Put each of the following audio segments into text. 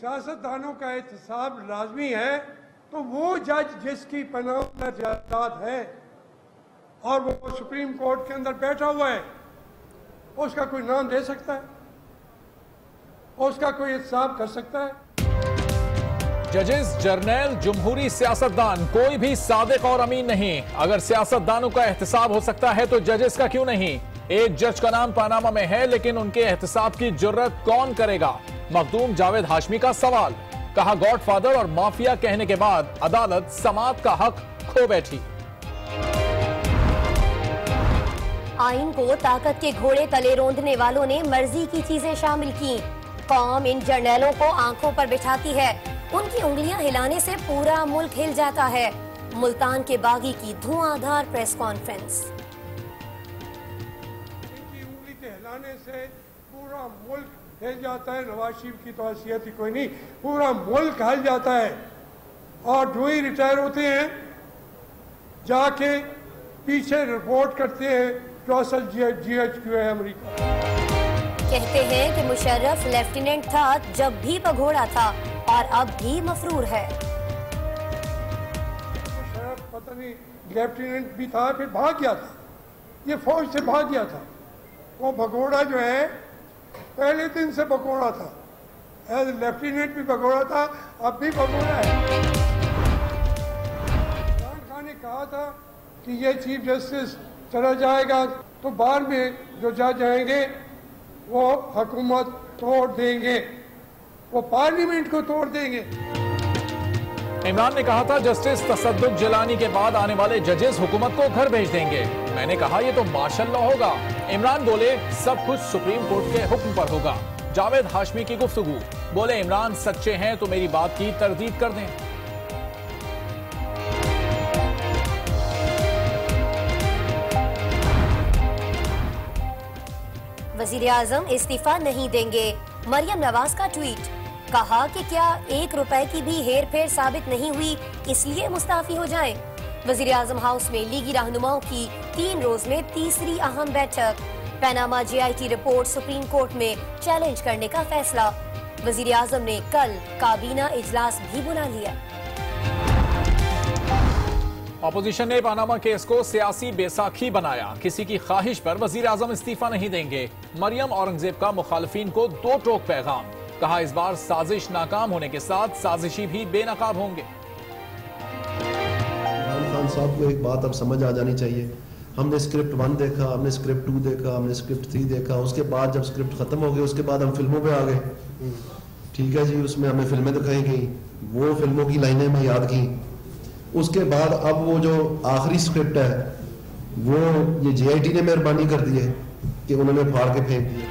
सियासतदानों का एहतसाब लाजमी है, तो वो जज जिसकी पनाह में जायदाद है और वो सुप्रीम कोर्ट के अंदर बैठा हुआ है, उसका कोई नाम दे सकता है, उसका कोई एहतसाब कर सकता है। जजेस, जर्नैल, जमहूरी सियासतदान कोई भी सादिक और अमीन नहीं। अगर सियासतदानों का एहतसाब हो सकता है तो जजेस का क्यों नहीं? एक जज का नाम पनामा में है, लेकिन उनके एहतसाब की जुर्रत कौन करेगा? मखदूम जावेद हाशमी का सवाल। कहा, गॉडफादर और माफिया कहने के बाद अदालत समाअत का हक खो बैठी। आइन को ताकत के घोड़े तले रोंदने वालों ने मर्जी की चीजें शामिल की। कौम इन जर्नैलों को आंखों पर बिठाती है, उनकी उंगलियां हिलाने से पूरा मुल्क हिल जाता है। मुल्तान के बागी की धुआंधार प्रेस कॉन्फ्रेंस। इनकी उंगली के हिलाने से पूरा मुल्क हिल जाता है। नवाज शरीफ की तो हैसियत ही कोई नहीं, पूरा मुल्क हिल जाता है। और जो ही रिटायर होते हैं जाके पीछे रिपोर्ट करते हैं जो असल GHQ है अमेरिका। कहते हैं कि मुशर्रफ लेफ्टिनेंट था जब भी भगोड़ा था और अब भी मफरूर है। मुशर्रफ पता नहीं लेफ्टिनेंट भी था, फिर भाग गया था, ये फौज से भाग गया था। वो भगोड़ा जो है पहले दिन से भगोड़ा था, एज लेफ्टिनेंट भी भगोड़ा था, अब भी भगोड़ा है। इमरान खान ने कहा था कि ये चीफ जस्टिस चला जाएगा तो बाद में जो जज आएंगे वो हुकूमत तोड़ देंगे, वो पार्लियामेंट को तोड़ देंगे। इमरान ने कहा था जस्टिस तसद्दुक जिलानी के बाद आने वाले जजेस हुकूमत को घर भेज देंगे। मैंने कहा ये तो माशाल्लाह होगा। इमरान बोले सब कुछ सुप्रीम कोर्ट के हुक्म पर होगा। जावेद हाशमी की गुफ्तगू। बोले इमरान सच्चे हैं तो मेरी बात की तरदीद कर दें। वजीर आजम इस्तीफा नहीं देंगे। मरियम नवाज का ट्वीट। कहा कि क्या 1 रुपए की भी हेर फेर साबित नहीं हुई, इसलिए मुस्ताफी हो जाएं। वजीर आजम हाउस में लीगी रहनुमाओं की 3 रोज में तीसरी अहम बैठक। Panama JIT report supreme court में चैलेंज करने का फैसला। वजीर आजम ने कल काबीना इजलास भी बुला लिया। अपोजिशन ने पनामा केस को सियासी बेसाखी बनाया। किसी की ख्वाहिश पर वजीर आजम इस्तीफा नहीं देंगे। मरियम औरंगजेब का मुखालिफिन को 2 टोक पैगाम। कहा इस बार साजिश नाकाम होने के साथ साजिशी भी बेनकाब होंगे। इमरान खान साहब को एक बात अब समझ आ जानी चाहिए। हमने स्क्रिप्ट 1 देखा, हमने स्क्रिप्ट 2 देखा, हमने स्क्रिप्ट 3 देखा, उसके बाद जब स्क्रिप्ट खत्म हो गई उसके बाद हम फिल्मों पे आ गए। ठीक है जी, उसमें हमें फिल्में दिखाई गई, वो फिल्मों की लाइनें मैं याद की। उसके बाद अब वो जो आखिरी स्क्रिप्ट है वो ये JIT ने मेहरबानी कर दी है कि उन्होंने फाड़ के फेंक दिया।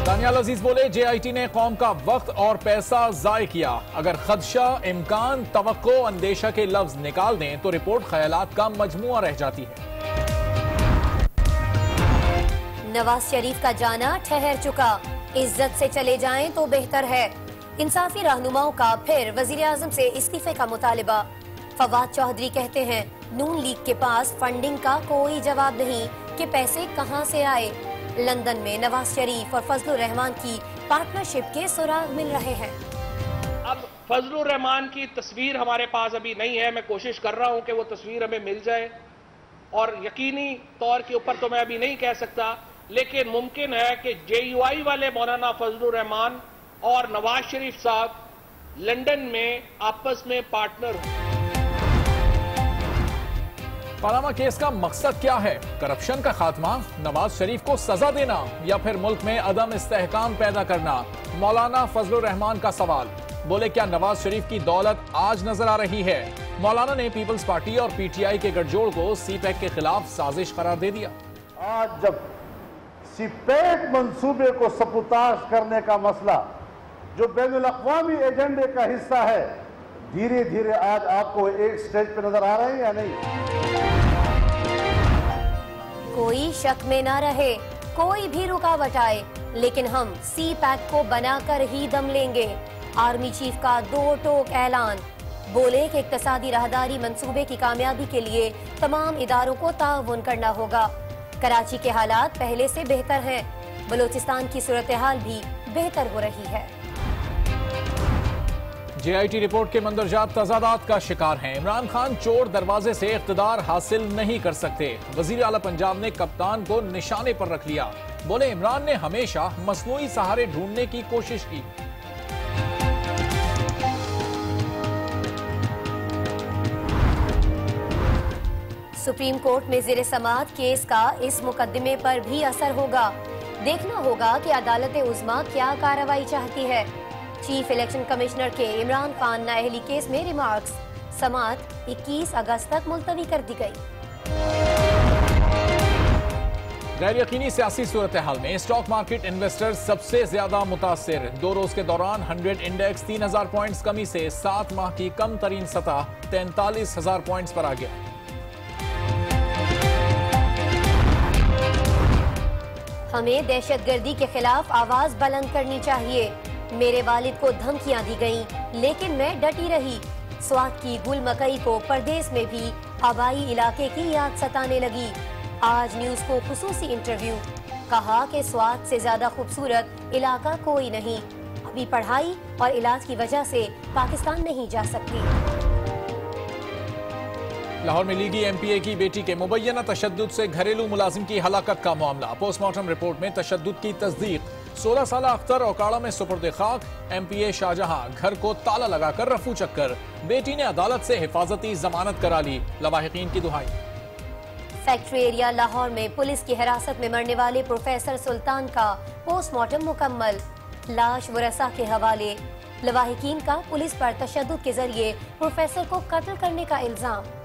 दानियाल अजीज बोले JIT ने कौम का वक्त और पैसा जाय किया। अगर खदशा, इम्कान, तवक्को, अंदेशा के लफ्ज निकाल दें तो रिपोर्ट ख्यालात का मजमुआ रह जाती है। नवाज शरीफ का जाना ठहर चुका, इज्जत से चले जाएं तो बेहतर है। इंसाफी रहनुमाओं का फिर वजीर आजम से इस्तीफे का मुतालिबा। फवाद चौधरी कहते हैं नून लीग के पास फंडिंग का कोई जवाब नहीं कि पैसे कहां से आए। लंदन में नवाज शरीफ और फजलुर रहमान की पार्टनरशिप के सुराग मिल रहे हैं। अब फजलुर रहमान की तस्वीर हमारे पास अभी नहीं है, मैं कोशिश कर रहा हूं कि वो तस्वीर हमें मिल जाए और यकीनी तौर के ऊपर तो मैं अभी नहीं कह सकता, लेकिन मुमकिन है कि JUI वाले मौलाना फजलुर रहमान और नवाज शरीफ साहब लंदन में आपस में पार्टनर हों। पनामा केस का मकसद क्या है? करप्शन का खात्मा, नवाज शरीफ को सजा देना या फिर मुल्क में अदम इस्तेहकाम पैदा करना? मौलाना फजलुर रहमान का सवाल। बोले क्या नवाज शरीफ की दौलत आज नजर आ रही है? मौलाना ने पीपल्स पार्टी और PTI के गठजोड़ को CPEC के खिलाफ साजिश करार दे दिया। आज जब CPEC मंसूबे को सपुताश करने का मसला जो बैनुल अक़वामी एजेंडे का हिस्सा है, धीरे धीरे आज आपको एक स्टेज पे नजर आ रहे हैं या नहीं? कोई शक में ना रहे, कोई भी रुकावट आए, लेकिन हम CPEC को बनाकर ही दम लेंगे। आर्मी चीफ का 2 टोक ऐलान। बोले कि इक्तसादी राहदारी मंसूबे की कामयाबी के लिए तमाम इदारों को ताउन करना होगा। कराची के हालात पहले से बेहतर हैं, बलोचिस्तान की सूरत हाल भी बेहतर हो रही है। JIT रिपोर्ट के मंदरजात तजादात का शिकार हैं। इमरान खान चोर दरवाजे से इख्तिदार हासिल नहीं कर सकते। वजीर आला पंजाब ने कप्तान को निशाने पर रख लिया। बोले इमरान ने हमेशा मसनूई सहारे ढूंढने की कोशिश की। सुप्रीम कोर्ट में ज़ेर समाअत केस का इस मुकदमे पर भी असर होगा। देखना होगा कि अदालत उज़्मा क्या कार्रवाई चाहती है। चीफ इलेक्शन कमिश्नर के इमरान खान नाअहली केस में रिमार्क्स। समाअत 21 अगस्त तक मुलतवी कर दी गई। गैर यकीनी सियासी सूरत हाल में स्टॉक मार्केट इन्वेस्टर्स सबसे ज्यादा मुतासिर। 2 रोज के दौरान 100 इंडेक्स 3000 पॉइंट्स कमी से 7 माह की कम तरीन सतह 43,000 पॉइंट्स पर आ गया। हमें दहशतगर्दी के खिलाफ आवाज बुलंद करनी चाहिए। मेरे वालिद को धमकियां दी गईं, लेकिन मैं डटी रही। स्वात की गुल मकई को परदेस में भी आबाई इलाके की याद सताने लगी। आज न्यूज को खुसूसी इंटरव्यू। कहा कि स्वात से ज्यादा खूबसूरत इलाका कोई नहीं। अभी पढ़ाई और इलाज की वजह से पाकिस्तान नहीं जा सकती। लाहौर में लीगी MPA की बेटी के मुबैना तशद्दुद से घरेलू मुलाजिम की हलाकत का मामला। पोस्टमार्टम रिपोर्ट में तशद्दुद की तस्दीक। 16 साल अख्तर औकाड़ा में सुपुर्द खाक। MPA शाहजहां घर को ताला लगाकर रफू चक्कर। बेटी ने अदालत से हिफाजती जमानत करा ली। लवाहिकीन की दुहाई। फैक्ट्री एरिया लाहौर में पुलिस की हिरासत में मरने वाले प्रोफेसर सुल्तान का पोस्टमार्टम मुकम्मल। लाश वरसा के हवाले। लवाहिकीन का पुलिस पर तशद्दुद के जरिए प्रोफेसर को कत्ल करने का इल्जाम।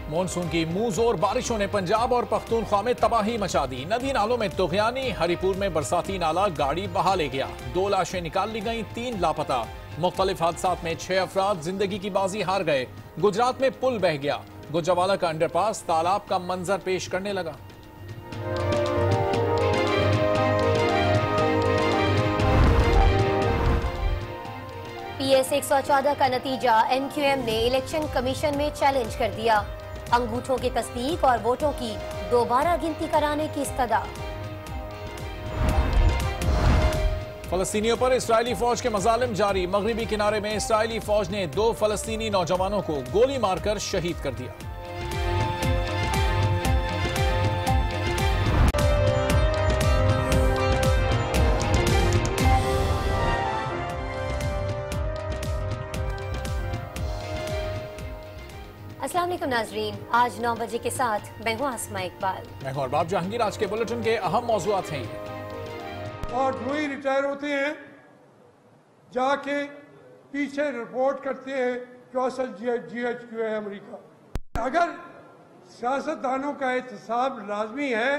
मॉनसून की मुंहजोर बारिशों ने पंजाब और पख्तूनख्वा में तबाही मचा दी। नदी नालों में तुगयानी। हरिपुर में बरसाती नाला गाड़ी बहा ले गया। 2 लाशें निकाल ली गईं, 3 लापता। मुख्तलिफ हादसात में 6 अफराद जिंदगी की बाजी हार गए। गुजरात में पुल बह गया। गुजरावाला का अंडरपास तालाब का मंजर पेश करने लगा। PS 114 का नतीजा MQM ने इलेक्शन कमीशन में चैलेंज कर दिया। अंगूठों की तस्दीक और वोटों की दोबारा गिनती कराने की इस्तदा। फलस्तीनियों पर इस्राएली फौज के मजालिम जारी। मगरिबी किनारे में इस्राएली फौज ने 2 फलस्तीनी नौजवानों को गोली मारकर शहीद कर दिया। अस्सलाम वालेकुम नाजरीन, आज 9 बजे के साथ मैं हूं आसमा इकबाल। मैं हूं अरबाब जहांगीर। आज के बुलेटिन के अहम मौज़ूआत हैं ये। और जो ही रिटायर होते हैं जाके पीछे रिपोर्ट करते हैं जो असल GHQ है अमेरिका। अगर सियासतदानों का एहतसाब लाजमी है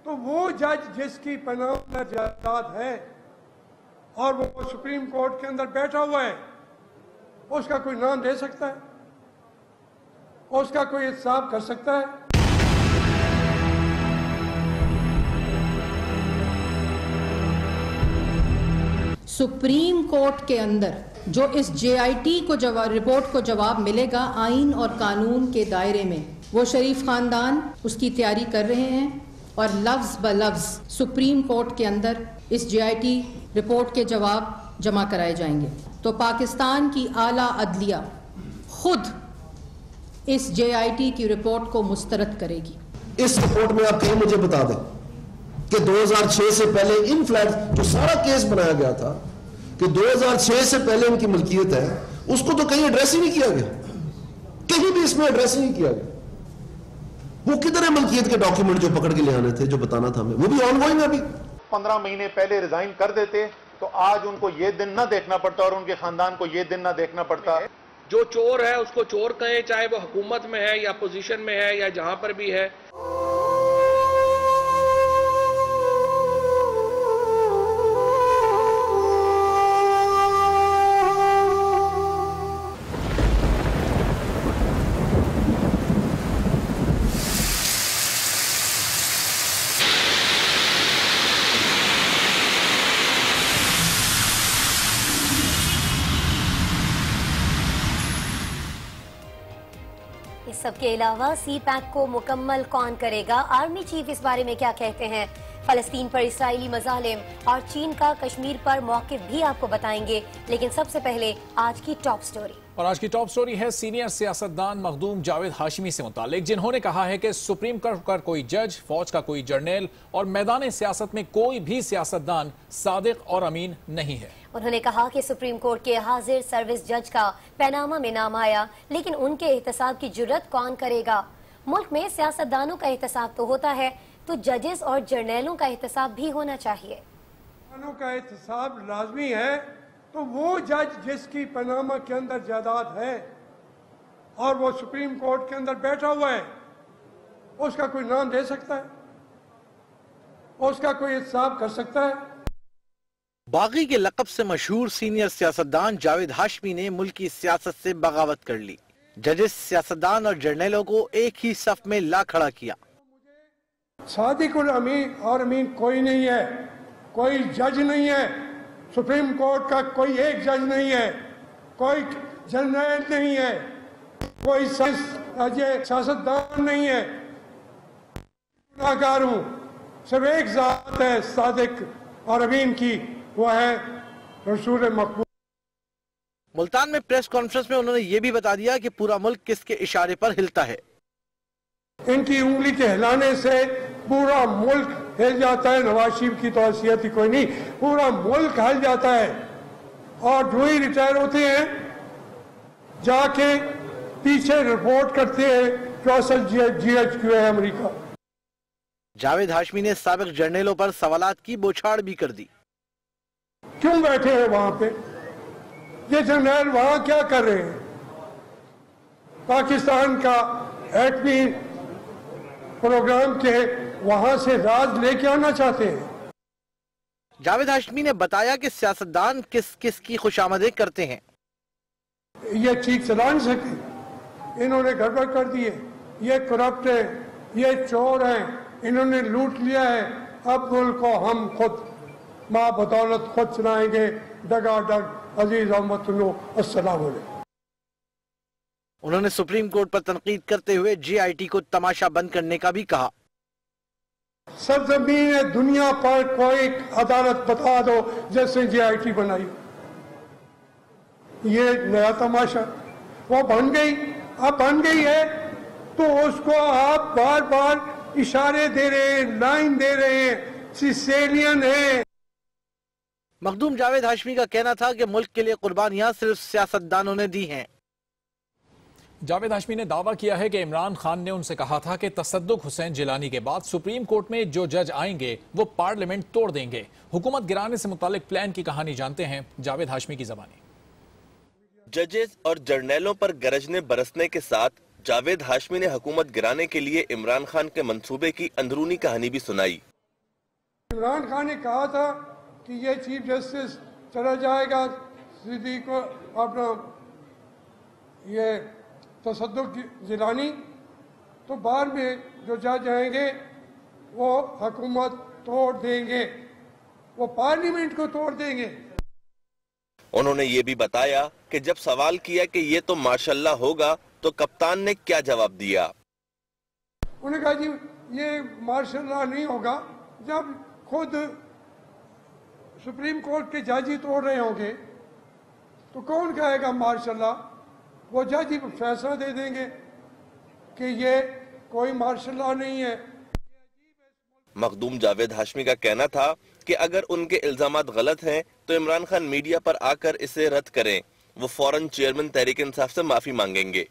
तो वो जज जिसकी पनाह जायदाद है और वो सुप्रीम कोर्ट के अंदर बैठा हुआ है, उसका कोई नाम दे सकता है? उसका कोई एहतसाब कर सकता है? सुप्रीम कोर्ट के अंदर जो इस JIT को रिपोर्ट को जवाब मिलेगा आइन और कानून के दायरे में, वो शरीफ खानदान उसकी तैयारी कर रहे हैं और लफ्ज ब लफ्ज सुप्रीम कोर्ट के अंदर इस JIT रिपोर्ट के जवाब जमा कराए जाएंगे। तो पाकिस्तान की आला अदलिया खुद इस JIT की रिपोर्ट को मुस्तरद करेगी। इस रिपोर्ट में आप कहीं मुझे बता दें कि 2006 से पहले इन फ्लैट जो सारा केस बनाया गया था कि 2006 से पहले इनकी मलकियत है, उसको तो कहीं एड्रेस ही नहीं किया गया। कहीं भी इसमें एड्रेस ही नहीं किया गया। वो किधर है मलकियत के डॉक्यूमेंट जो पकड़ के ले आने थे, जो बताना था हमें? वो भी ऑनगोइंग है। अभी 15 महीने पहले रिजाइन कर देते तो आज उनको ये दिन ना देखना पड़ता और उनके खानदान को ये दिन ना देखना पड़ता। जो चोर है उसको चोर कहे, चाहे वो हुकूमत में है या पोजीशन में है या जहां पर भी है। इस सब के अलावा CPAC को मुकम्मल कौन करेगा? आर्मी चीफ इस बारे में क्या कहते हैं? फलस्तीन पर इस्राएली मजालिम और चीन का कश्मीर पर मौक़िफ़ भी आपको बताएंगे, लेकिन सबसे पहले आज की टॉप स्टोरी। और आज की टॉप स्टोरी है सीनियर सियासतदान मखदूम जावेद हाशमी से मुतालिक, जिन्होंने कहा है कि सुप्रीम कोर्ट का कोई जज, फौज का कोई जर्नल और मैदान सियासत में कोई भी सियासतदान सादिक और अमीन नहीं है। उन्होंने कहा कि सुप्रीम कोर्ट के हाजिर सर्विस जज का पैनामा में नाम आया, लेकिन उनके एहतसाब की जुर्रत कौन करेगा। मुल्क में सियासतदानों का एहतसाब तो होता है, तो जजेस और जर्नलों का एहतसाब भी होना चाहिए। का एहतसाब लाजमी है, तो वो जज जिसकी पनामा के अंदर जायदाद है और वो सुप्रीम कोर्ट के अंदर बैठा हुआ है, उसका कोई नाम दे सकता है, उसका कोई एहतसाब कर सकता है। बागी के लक़ब से मशहूर सीनियर सियासतदान जावेद हाशमी ने मुल्क की सियासत से बगावत कर ली। जजेस, सियासतदान और जर्नलों को एक ही सफ में ला खड़ा किया। सादिक और अमीन कोई नहीं है, कोई जज नहीं है, सुप्रीम कोर्ट का कोई एक जज नहीं है, कोई जर्नल नहीं है, कोई सियासतदान नहीं है। गुनाहगार हूं, सिर्फ एक जात है सादिक और अमीन की, वो है रसूल मकबूल। मुल्तान में प्रेस कॉन्फ्रेंस में उन्होंने ये भी बता दिया कि पूरा मुल्क किसके इशारे पर हिलता है। इनकी उंगली के हिलाने से पूरा मुल्क हिल जाता है। नवाज शरीफ की तो हैसियत ही कोई नहीं, पूरा मुल्क हिल जाता है। और जो ही रिटायर होते हैं जाके पीछे रिपोर्ट करते हैं जो असल GHQ है अमेरिका। जावेद हाशमी ने साबिक जर्नलों पर सवालात की बौछार भी कर दी। क्यों बैठे हैं वहां पे? ये जर्नल वहां क्या कर रहे हैं? पाकिस्तान का एटमी प्रोग्राम के वहां से राज लेके आना चाहते हैं। जावेद हाशमी ने बताया कि सियासतदान किस किस की खुशामदें करते हैं। ये ठीक चला नहीं सके, इन्होंने गड़बड़ कर दी है, ये करप्ट है, ये चोर है, इन्होंने लूट लिया है। अब मुल्क को हम खुद माँ बदौलत खुद चलाएंगे, डगा डग। अजीज अहमद अस्सलाम वालेकुम। उन्होंने सुप्रीम कोर्ट पर तनकीद करते हुए GIT को तमाशा बंद करने का भी कहा। सरजमीन दुनिया पर कोई अदालत बता दो जैसे GIT बनाई, ये नया तमाशा वो बन गई। अब बन गई है तो उसको आप बार बार इशारे दे रहे हैं, लाइन दे रहे हैं, सिसेलियन है। मखदूम जावेद हाशमी का कहना था कि मुल्क के लिए कुर्बानियां सिर्फ सियासतदानों ने दी हैं। जावेद हाशमी ने दावा किया है कि इमरान खान ने उनसे कहा था कि तसद्दुक हुसैन जिलानी के बाद सुप्रीम कोर्ट में जो जज आएंगे वो पार्लियामेंट तोड़ देंगे। हुकूमत गिराने से मुतालिक प्लान की कहानी जानते हैं जावेद हाशमी की ज़बानी। जजेस और जर्नलों पर गरजने बरसने के साथ जावेद हाशमी ने हुकूमत गिराने के लिए इमरान खान के मंसूबे की अंदरूनी कहानी भी सुनाई। इमरान खान ने कहा था कि ये चीफ जस्टिस चला जाएगा सीधी को अपना ये तसद्दुक जिलानी, तो बाद में जो जज आएंगे वो हुकूमत तोड़ देंगे, वो पार्लियामेंट को तोड़ देंगे। उन्होंने ये भी बताया कि जब सवाल किया कि ये तो माशाल्लाह होगा तो कप्तान ने क्या जवाब दिया। उन्होंने कहा जी ये माशाल्लाह नहीं होगा, जब खुद सुप्रीम कोर्ट के जज ही तोड़ रहे होंगे तो कौन कहेगा माशाल्लाह? वो जज ही फैसला दे देंगे कि ये कोई माशाल्लाह नहीं है। मखदूम जावेद हाशमी का कहना था कि अगर उनके इल्जामात गलत हैं तो इमरान खान मीडिया पर आकर इसे रद्द करें, वो फौरन चेयरमैन तहरीक इंसाफ से माफी मांगेंगे।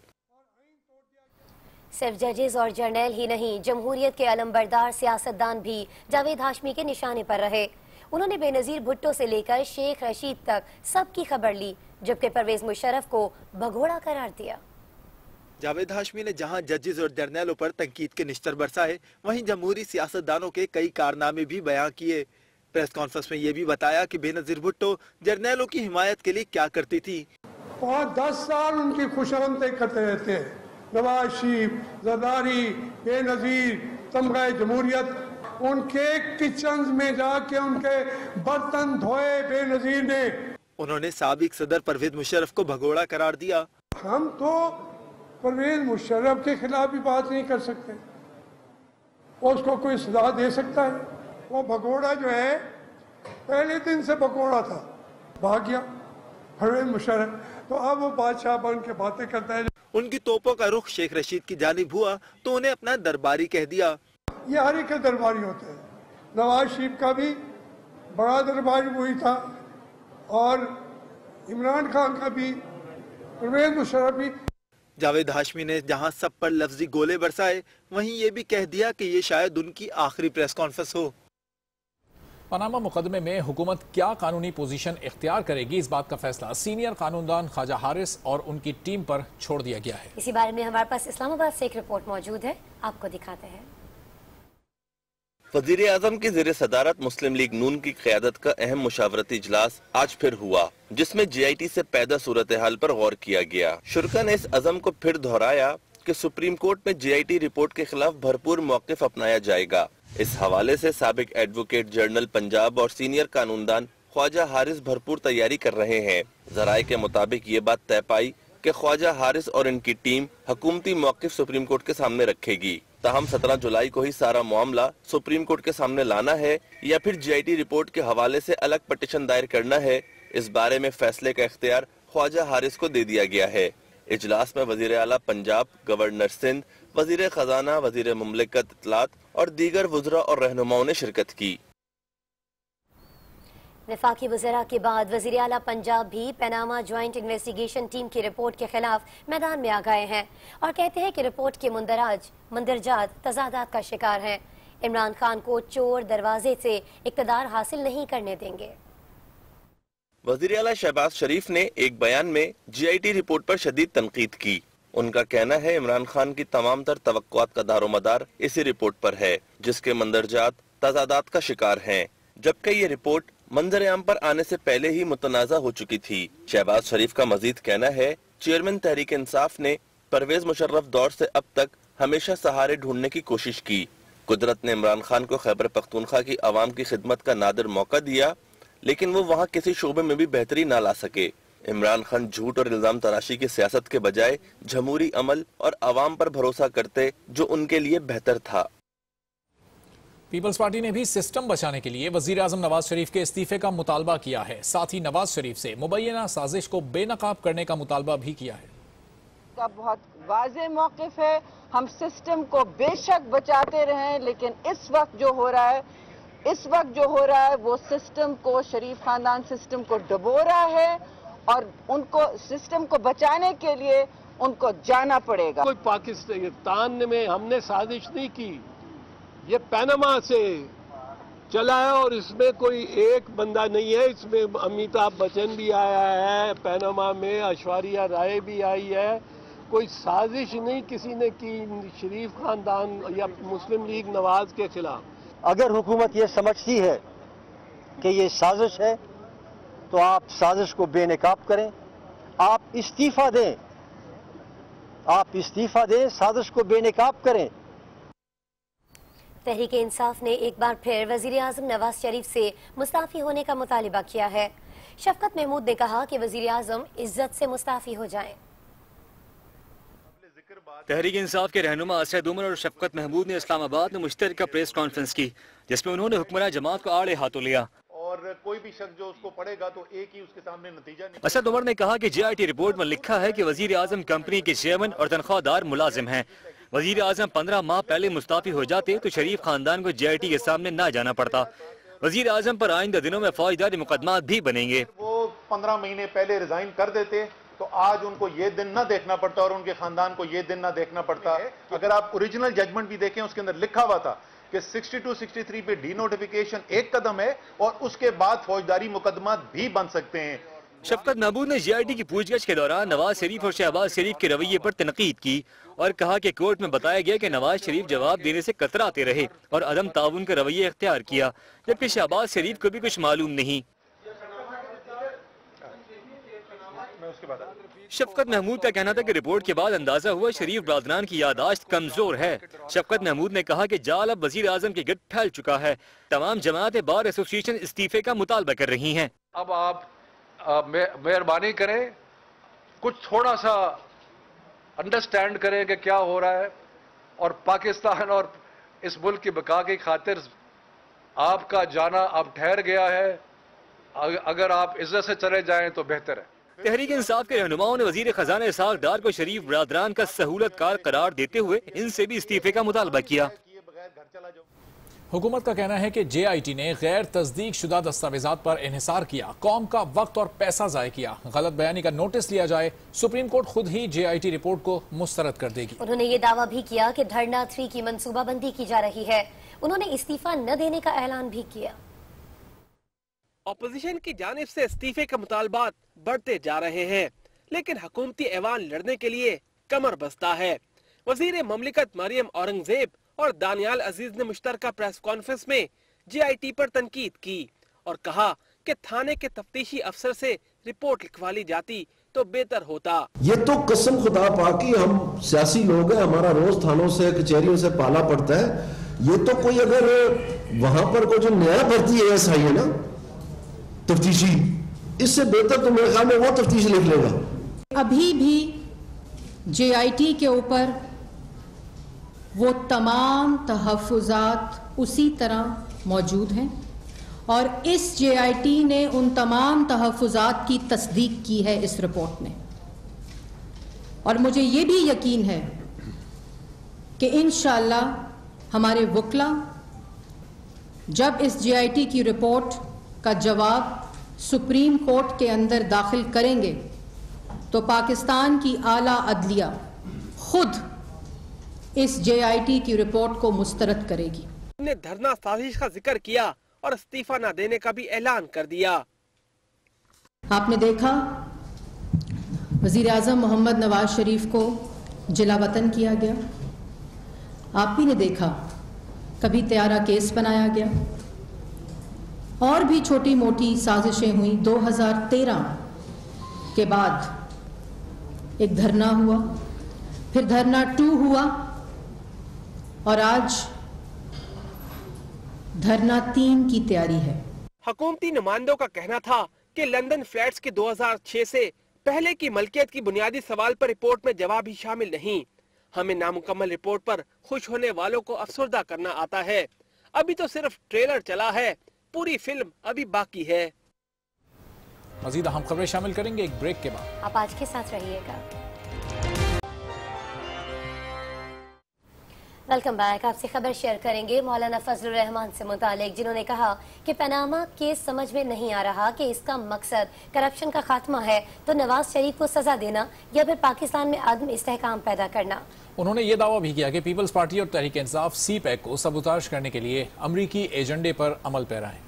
सिर्फ जजेस और जर्नल ही नहीं, जमहूरियत के अलमबरदार सियासतदान भी जावेद हाशमी के निशाने पर रहे। उन्होंने बेनजीर भुट्टो से लेकर शेख रशीद तक सबकी खबर ली, जबकि परवेज मुशर्रफ को भगोड़ा करार दिया। जावेद हाशमी ने जहां जजेस और जर्नलों पर तनकीद के निश्तर बरसाए, वहीं जमहूरी सियासतदानों के कई कारनामे भी बयां किए। प्रेस कॉन्फ्रेंस में ये भी बताया कि बेनजीर भुट्टो जर्नलों की हिमायत के लिए क्या करती थी। 5-10 साल उनकी खुशामदें करते रहते हैं। नवाज शरीफ, जरदारी, बेनजीर, तमगा जमहूरियत, उनके किचन में जाके उनके बर्तन धोए बेनजीर ने। उन्होंने साबिक सदर परवेज मुशर्रफ को भगोड़ा करार दिया। हम तो परवेज मुशर्रफ के खिलाफ भी बात नहीं कर सकते, उसको कोई सजा दे सकता है? वो भगोड़ा जो है पहले दिन से भगोड़ा था, भाग गया परवेज मुशर्रफ, तो अब वो बादशाह बन के बातें करता है। उनकी तोपों का रुख शेख रशीद की जानिब हुआ तो उन्हें अपना दरबारी कह दिया। ये हर एक के दरबारी होते हैं, नवाज शरीफ का भी बड़ा दरबारी वही था और इमरान खान का भी, परवेज मुशर्रफ भी। जावेद हाशमी ने जहां सब पर लफ्जी गोले बरसाए, वहीं ये भी कह दिया कि ये शायद उनकी आखिरी प्रेस कॉन्फ्रेंस हो। पनामा मुकदमे में हुकूमत क्या कानूनी पोजीशन इख्तियार करेगी, इस बात का फैसला सीनियर कानूनदान ख्वाजा हारिस और उनकी टीम पर छोड़ दिया गया है। इसी बारे में हमारे पास इस्लामाबाद से एक रिपोर्ट मौजूद है, आपको दिखाते हैं। वजीर आजम की ज़ेर सदारत मुस्लिम लीग नून की क़यादत का अहम मुशावरती इजलास आज फिर हुआ, जिसमें JIT से पैदा सूरत हाल पर गौर किया गया। शुरा ने इस अज़म को फिर दोहराया कि सुप्रीम कोर्ट में JIT रिपोर्ट के खिलाफ भरपूर मौक़िफ़ अपनाया जाएगा। इस हवाले से साबिक एडवोकेट जनरल पंजाब और सीनियर कानूनदान ख्वाजा हारिस भरपूर तैयारी कर रहे हैं। ज़राए के मुताबिक ये बात तय पाई कि ख्वाजा हारिस और इनकी टीम हुकूमती मौक़िफ़ सुप्रीम कोर्ट के सामने रखेगी। ताहम 17 जुलाई को ही सारा मामला सुप्रीम कोर्ट के सामने लाना है या फिर JIT रिपोर्ट के हवाले से अलग पटिशन दायर करना है, इस बारे में फैसले का इख्तियार ख्वाजा हारिस को दे दिया गया है। इजलास में वजीर आला पंजाब, गवर्नर सिंध, वजीर खजाना, वजीर मुमलिकत इत्तलात और दीगर वज़रा और रहनुमाओं ने शिरकत की। वफाकी वज़रा के बाद वज़ीर आला पंजाब भी पनामा ज्वाइंट इन्वेस्टिगेशन टीम की रिपोर्ट के खिलाफ मैदान में आ गए हैं और कहते हैं कि रिपोर्ट के मंदरजात तजादात का शिकार हैं। इमरान खान को चोर दरवाजे से इक़्तिदार हासिल नहीं करने देंगे। वज़ीर आला शहबाज शरीफ ने एक बयान में JIT रिपोर्ट पर शदीद तनकीद की। उनका कहना है इमरान खान की तमाम तर तवक्कुआत का दारोमदार इसी रिपोर्ट पर है, जिसके मंदरजात तजादात का शिकार हैं, जबकि ये रिपोर्ट मंजर आम पर आने से पहले ही मुतनाज़ा हो चुकी थी। शहबाज शरीफ का मजीद कहना है चेयरमैन तहरीक इंसाफ ने परवेज मुशर्रफ दौर से अब तक हमेशा सहारे ढूंढने की कोशिश की। कुदरत ने इमरान खान को खैबर पख्तूनख्वा की आवाम की खिदमत का नादिर मौका दिया, लेकिन वो वहाँ किसी शोबे में भी बेहतरी ना ला सके। इमरान खान झूठ और इल्जाम तराशी की सियासत के बजाय जमहूरी अमल और आवाम पर भरोसा करते, जो उनके लिए बेहतर था। पीपल्स पार्टी ने भी सिस्टम बचाने के लिए वजीर आजम नवाज शरीफ के इस्तीफे का मुतालबा किया है। साथ ही नवाज शरीफ से मुबैना साजिश को बेनकाब करने का मुतालबा भी किया है। का बहुत वाज़ेह मौक़िफ़ है, हम सिस्टम को बेशक बचाते रहें, लेकिन इस वक्त जो हो रहा है वो सिस्टम को, शरीफ खानदान सिस्टम को डुबो रहा है और उनको सिस्टम को बचाने के लिए उनको जाना पड़ेगा। कोई पाकिस्तान में हमने साजिश नहीं की, ये पनामा से चला है और इसमें कोई एक बंदा नहीं है, इसमें अमिताभ बच्चन भी आया है, पनामा में ऐश्वर्या राय भी आई है। कोई साजिश नहीं किसी ने की शरीफ खानदान या मुस्लिम लीग नवाज के खिलाफ। अगर हुकूमत ये समझती है कि ये साजिश है तो आप साजिश को बेनकाब करें, आप इस्तीफा दें, साजिश को बेनकाब करें। तहरीक इंसाफ ने एक बार फिर वजीर आजम नवाज शरीफ से मुस्ताफी होने का मुतालिबा किया है। शफकत महमूद ने कहा कि वजीर आजम इज्जत से मुस्ताफी हो जाएं। तहरीक इंसाफ के रहनुमा असद उमर और शफकत महमूद ने इस्लामाबाद में मुश्तरका प्रेस कॉन्फ्रेंस की, जिसमें उन्होंने हुक्मरान जमात को आड़े हाथों लिया और कोई भी शख्स जो उसको पढ़ेगा तो एक ही उसके सामने नतीजा निकलेगा। असद उमर ने कहा कि JIT रिपोर्ट में लिखा है कि वजीर आजम कंपनी के चेयरमैन और तनख्वाहदार मुलाजिम हैं। वजीर आजम 15 माह पहले मुस्ताफी हो जाते तो शरीफ खानदान को JIT के सामने ना जाना पड़ता। वजीर आजम पर आइंदा दिनों में फौजदारी मुकदमा भी बनेंगे। वो 15 महीने पहले रिजाइन कर देते तो आज उनको ये दिन ना देखना पड़ता और उनके खानदान को ये दिन ना देखना पड़ता। अगर आप ओरिजिनल जजमेंट भी देखें, उसके अंदर लिखा हुआ था कि 62-63 पे डी नोटिफिकेशन एक कदम है और उसके बाद फौजदारी मुकदमा भी बन सकते हैं। शफकत महमूद ने JIT की पूछताछ के दौरान नवाज शरीफ और शहबाज शरीफ के रवैये पर तनकीद की और कहा कि कोर्ट में बताया गया कि नवाज शरीफ जवाब देने से कतराते रहे और अदम ताउन का रवैया इख्तियार किया, जबकि शहबाज शरीफ को भी कुछ मालूम नहीं। शफकत महमूद का कहना था कि रिपोर्ट के बाद अंदाजा हुआ शरीफ बरादरान की यादाश्त कमजोर है। शफकत महमूद ने कहा कि जाल अब वजीर आजम के गिर्द फैल चुका है। तमाम जमात बार एसोसिएशन इस्तीफे का मुतालबा कर रही हैं। अब आप मेहरबानी करें, कुछ थोड़ा सा अंडरस्टैंड करें कि क्या हो रहा है और पाकिस्तान और इस मुल्क की बका की खातिर आपका जाना अब ठहर गया है, अगर आप इज्जत से चले जाएं तो बेहतर है। तहरीक इंसाफ के रहनुमाओं ने वजीर खजाना इसहाक डार को शरीफ बरादरान का सहूलतकार करार देते हुए इनसे भी इस्तीफे का मुतालबा किया। हुकूमत का कहना है कि JIT ने गैर तस्दीक शुदा दस्तावेजात पर इन्हिसार किया, कौम का वक्त और पैसा ज़ाय किया। गलत बयानी का नोटिस लिया जाए, सुप्रीम कोर्ट खुद ही JIT रिपोर्ट को मुस्तरद कर देगी। उन्होंने ये दावा भी किया कि धरना 3 की मंसूबाबंदी की जा रही है। उन्होंने इस्तीफा न देने का ऐलान भी किया। अपोजिशन की जानिब से इस्तीफे के मुतालबात बढ़ते जा रहे हैं, लेकिन हुकूमती ऐवान लड़ने के लिए कमर बस्ता है। वजीर ममलिकत मरियम औरंगजेब और दानियाल अजीज ने मुश्तरका प्रेस कॉन्फ्रेंस में JIT पर तनकीद की और कहा कि थाने के तफ्तीशी अफसर से रिपोर्ट लिखवा ली जाती तो बेहतर होता। ये तो कसम खुदा पाकी, हम सियासी लोग हैं, हमारा रोज थानों से कचहरियों से पाला पड़ता है। ये तो कोई अगर वहां पर कोई जो नया भर्ती ASI है ना तफ्तीशी, इससे बेहतर तो मेरे ख्याल में वो तफ्तीश लिख लेगा। अभी भी JIT के ऊपर वो तमाम तहफ़्फ़ुज़ात उसी तरह मौजूद हैं और इस JIT ने उन तमाम तहफ़्फ़ुज़ात की तस्दीक की है इस रिपोर्ट ने। और मुझे ये भी यकीन है कि इंशाअल्लाह हमारे वकला जब इस JIT की रिपोर्ट का जवाब सुप्रीम कोर्ट के अंदर दाखिल करेंगे तो पाकिस्तान की आला अदलिया खुद इस JIT की रिपोर्ट को मुस्तरद करेगी। ने धरना साजिश का जिक्र किया और इस्तीफा न देने का भी ऐलान कर दिया। आपने देखा वजीर आज़म मोहम्मद नवाज शरीफ को जिला वतन किया गया। आप भी ने देखा कभी त्यारा केस बनाया गया और भी छोटी मोटी साजिशें हुई। 2013 के बाद एक धरना हुआ, फिर धरना 2 हुआ और आज धरना 3 की तैयारी है। हुकूमती नुमाइंदों का कहना था कि लंदन फ्लैट्स के 2006 से पहले की मलकियत की बुनियादी सवाल पर रिपोर्ट में जवाब ही शामिल नहीं। हमें नामुकम्मल रिपोर्ट पर खुश होने वालों को अफसरदा करना आता है। अभी तो सिर्फ ट्रेलर चला है, पूरी फिल्म अभी बाकी है। मजीद अहम खबरें शामिल करेंगे एक ब्रेक के बाद। आप आज के साथ रहिएगा। Welcome back. आपसे खबर शेयर करेंगे मौलाना फजलुर रहमान से मुतालिक, जिन्होंने कहा कि पनामा केस समझ में नहीं आ रहा कि इसका मकसद करप्शन का खात्मा है तो नवाज शरीफ को सजा देना या फिर पाकिस्तान में अदम इस्तेहकाम पैदा करना। उन्होंने ये दावा भी किया कि पीपल्स पार्टी और तहरीक इंसाफ CPAC को सबूताज करने के लिए अमरीकी एजेंडे पर अमल पैरा है।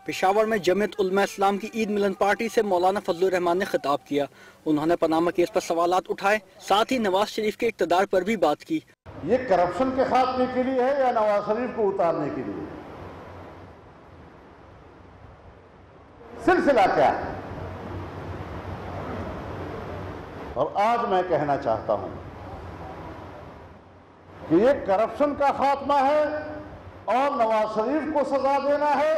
पेशावर में जमीयत उलमा इस्लाम की ईद मिलन पार्टी से मौलाना फजलुर रहमान ने खिताब किया। उन्होंने पनामा केस पर सवालात उठाए, साथ ही नवाज शरीफ के इक़्तिदार पर भी बात की। ये करप्शन के खात्मे के लिए है या नवाज शरीफ को उतारने के लिए? सिलसिला क्या है? और आज मैं कहना चाहता हूं कि ये करप्शन का खात्मा है और नवाज शरीफ को सजा देना है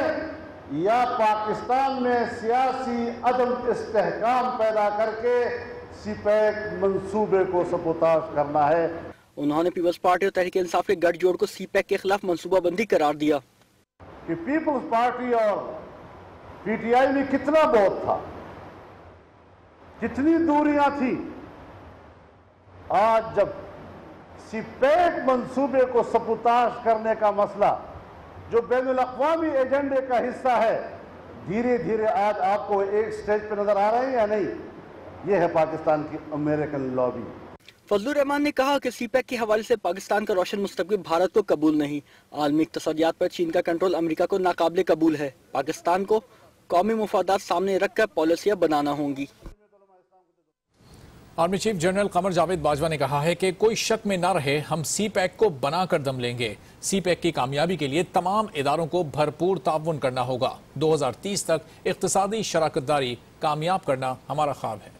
या पाकिस्तान में सियासी अदम इस्तेहकाम पैदा करके CPAC मंसूबे को सबूताज करना है। उन्होंने पीपल्स पार्टी और तहरीक इंसाफ के गठजोड़ को CPAC के खिलाफ मंसूबाबंदी करार दिया कि पीपल्स पार्टी और PTI में कितना बहुत था, कितनी दूरियां थी। आज जब CPAC मंसूबे को सबूताज करने का मसला जो बैनुल-अक़वामी एजेंडे का हिस्सा है, धीरे धीरे आज आपको एक स्टेज पे नजर आ रहे हैं या नहीं? ये है पाकिस्तान की अमेरिकन लॉबी। फजलुर रहमान ने कहा कि CPAC के हवाले से पाकिस्तान का रोशन मुस्तक़बिल भारत को कबूल नहीं। आलमी इक़्तिसादियात पर चीन का कंट्रोल अमेरिका को नाकाबिले कबूल है। पाकिस्तान को कौमी मुफादात सामने रखकर पॉलिसियाँ बनाना होंगी। Army chief general Qamar Javed Bajwa ने कहा है कि कोई शक में न रहे, हम CPAC को बनाकर दम लेंगे। CPAC की कामयाबी के लिए तमाम इदारों को भरपूर ताउन करना होगा। 2030 तक इक़्तिसादी शराकतदारी कामयाब करना हमारा ख्वाब है।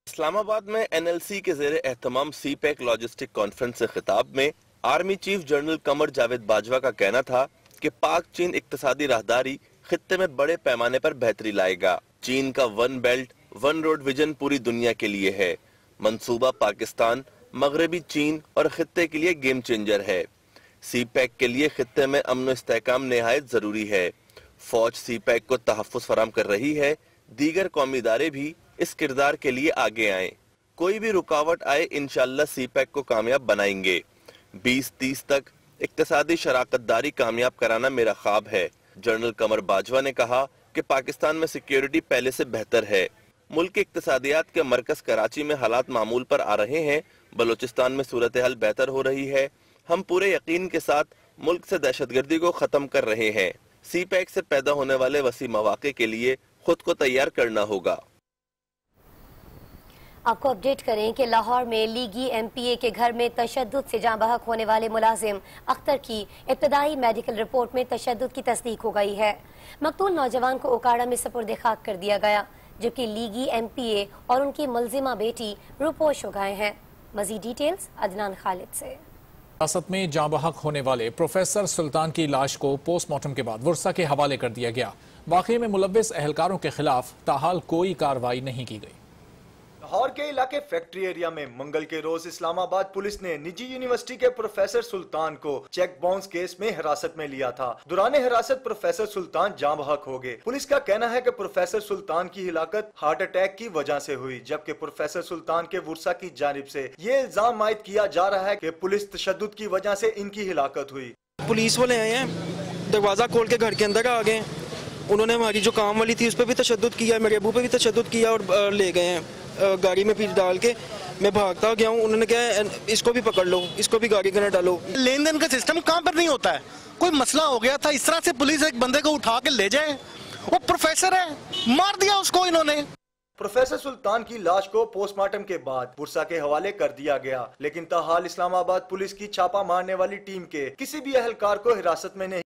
इस्लामाबाद में NLC के ज़ेरे एहतमाम CPAC लॉजिस्टिक कॉन्फ्रेंस से खिताब में army chief general Qamar Javed Bajwa का कहना था कि पाक चीन इक़्तिसादी राहदारी खित्ते में बड़े पैमाने पर बेहतरी लाएगा। चीन का 1 बेल्ट 1 रोड विजन पूरी दुनिया के लिए है। मंसूबा पाकिस्तान, मगरबी चीन और खित्ते के लिए गेम चेंजर है। सी पैक के लिए खित्ते में अमन व इस्तेहकाम निहायत जरूरी है। फौज सी पैक को तहफ़्फ़ुज़ फराम कर रही है। दीगर कौमी इदारे भी इस किरदार के लिए आगे आएं। कोई भी रुकावट आए, इंशाअल्लाह सी पैक को कामयाब बनाएंगे। 2030 तक इक्तिसादी शराकतदारी कामयाब कराना मेरा ख्वाब है। जनरल कमर बाजवा ने कहा कि पाकिस्तान में सिक्योरिटी पहले से बेहतर है। मुल्क के इक्तिसादियात के मरकज कराची में हालात मामूल पर आ रहे हैं। बलूचिस्तान में सूरत हाल बेहतर हो रही है। हम पूरे यकीन के साथ मुल्क से दहशतगर्दी को खत्म कर रहे हैं। सी पैक से पैदा होने वाले वसी मौके के लिए खुद को तैयार करना होगा। आपको अपडेट करें कि लाहौर में लीगी MPA के घर में तशद्दुद से जाँ बहक होने वाले मुलाजिम अख्तर की इब्तदाई मेडिकल रिपोर्ट में तशद्दुद की तस्दीक हो गई है। मकतूल नौजवान को ओकाड़ा में सुपुर्द खाक कर दिया गया, जबकि लीगी MPA और उनकी मुलजिमा बेटी रूपोश हो गए हैं। मजीद डिटेल्स अदनान खालिद से। हिरासत में जाँ बहक होने वाले प्रोफेसर सुल्तान की लाश को पोस्टमार्टम के बाद वर्सा के हवाले कर दिया गया। वाक़े में मुलव्विस अहलकारों के खिलाफ ताहाल कोई कार्रवाई नहीं की गई। लाहौर के इलाके फैक्ट्री एरिया में मंगल के रोज इस्लामाबाद पुलिस ने निजी यूनिवर्सिटी के प्रोफेसर सुल्तान को चेक बाउंस केस में हिरासत में लिया था। दौरान हिरासत प्रोफेसर सुल्तान जाँ बहक हो गए। पुलिस का कहना है कि प्रोफेसर सुल्तान की हिलाकत हार्ट अटैक की वजह से हुई, जबकि प्रोफेसर सुल्तान के वर्सा की जानिब से ये इल्जाम आयद किया जा रहा है कि पुलिस तशद्दुद की वजह से इनकी हिलाकत हुई। पुलिस वाले आए हैं, दरवाजा खोल के घर के अंदर आ गए। उन्होंने हमारी जो काम वाली थी उस पर भी तशद्दुद किया, मेरे अबू पे भी तशद्दुद किया और ले गए हैं गाड़ी में फिर डाल के। मैं भागता गया हूँ, उन्होंने कहा इसको भी पकड़ लो, इसको भी गाड़ी के अंदर डालो। लेन देन का सिस्टम कहाँ पर नहीं होता है। कोई मसला हो गया था, इस तरह से पुलिस एक बंदे को उठा के ले जाए, वो प्रोफेसर है, मार दिया उसको इन्होंने। प्रोफेसर सुल्तान की लाश को पोस्टमार्टम के बाद वर्सा के हवाले कर दिया गया, लेकिन ताहाल इस्लामाबाद पुलिस की छापा मारने वाली टीम के किसी भी अहलकार को हिरासत में नहीं